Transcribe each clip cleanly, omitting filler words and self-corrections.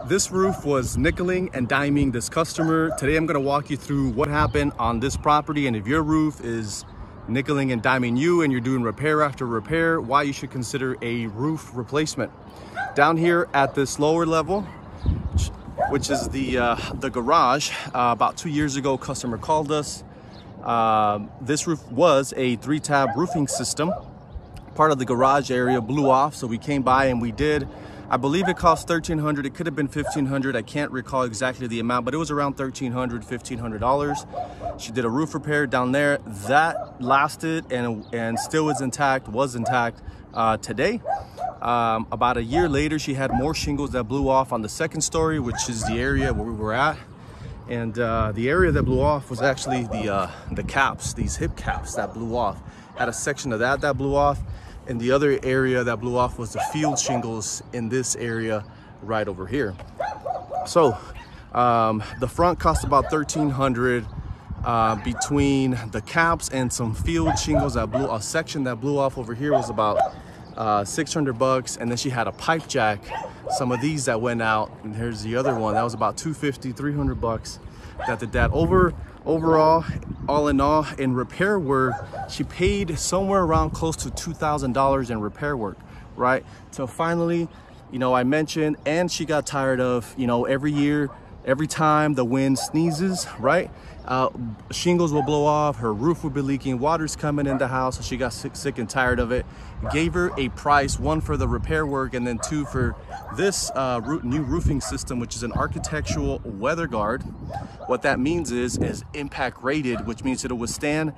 This roof was nickeling and diming this customer. Today I'm going to walk you through what happened on this property, and if your roof is nickeling and diming you and you're doing repair after repair, why you should consider a roof replacement. Down here at this lower level, which is the garage, about 2 years ago, customer called us. This roof was a 3-tab roofing system. Part of the garage area blew off, so we came by and we did, I believe it cost $1,300. It could have been $1,500. I can't recall exactly the amount, but it was around $1,300, $1,500. She did a roof repair down there. That lasted and still was intact today. About a year later, she had more shingles that blew off on the second story, which is the area where we were at. And the area that blew off was actually the caps, these hip caps that blew off. Had a section of that blew off. And the other area that blew off was the field shingles in this area right over here. So the front cost about $1,300 between the caps and some field shingles that blew, a section that blew off over here was about $600. And then she had a pipe jack, some of these that went out, and here's the other one that was about $250, $300 that did that. Overall, all in all, in repair work, she paid somewhere around close to $2,000 in repair work, right? So finally, I mentioned, and she got tired of, every time the wind sneezes, right? Shingles will blow off, her roof will be leaking, water's coming in the house, so she got sick and tired of it. Gave her a price, one for the repair work and then two for this new roofing system, which is an architectural weather guard. What that means is impact rated, which means it'll withstand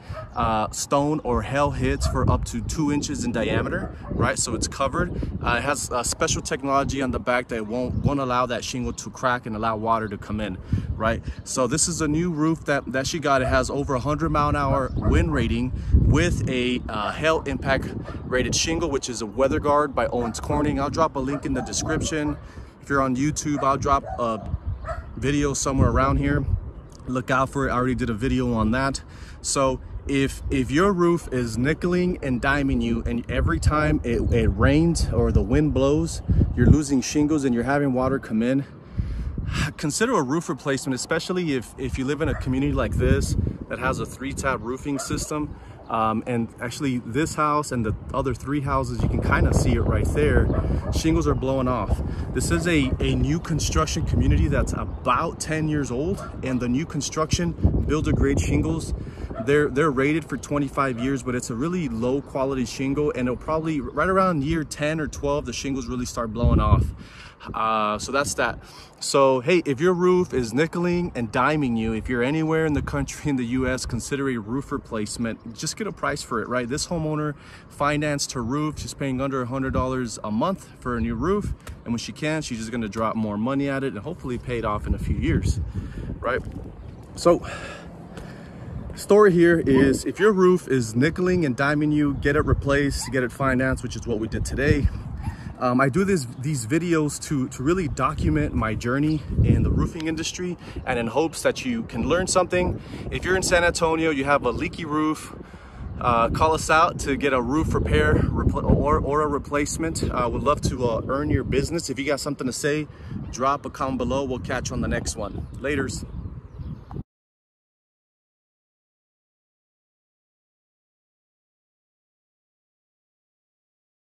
stone or hail hits for up to 2 inches in diameter, right? So it's covered. It has a special technology on the back that won't allow that shingle to crack and allow water to come in, right? So this is a new roof that she got. It has over 100-mile-an-hour wind rating with a hail impact rated shingle, which is a weather guard by Owens Corning. I'll drop a link in the description. If you're on YouTube, I'll drop a video somewhere around here. Look out for it. I already did a video on that. So if your roof is nickeling and diming you, and every time it rains or the wind blows, you're losing shingles and you're having water come in, consider a roof replacement, especially if you live in a community like this that has a 3-tab roofing system. And actually this house and the other 3 houses, you can kind of see it right there. Shingles are blowing off. This is a new construction community that's about 10 years old, and the new construction builder grade shingles, they're rated for 25 years, but it's a really low quality shingle, and it'll probably right around year 10 or 12 the shingles really start blowing off. So that's that. So hey, if your roof is nickeling and diming you, if you're anywhere in the country, in the US, consider a roof replacement. Just get a price for it, right? This homeowner financed her roof. She's paying under $100 a month for a new roof, and when she can, she's just going to drop more money at it and hopefully pay it off in a few years, right? So story here is, if your roof is nickeling and diming you, get it replaced, get it financed, which is what we did today. I do these videos to really document my journey in the roofing industry, and in hopes that you can learn something. If you're in San Antonio, you have a leaky roof, call us out to get a roof repair or a replacement. Would love to earn your business. If you got something to say, drop a comment below. We'll catch you on the next one. Laters.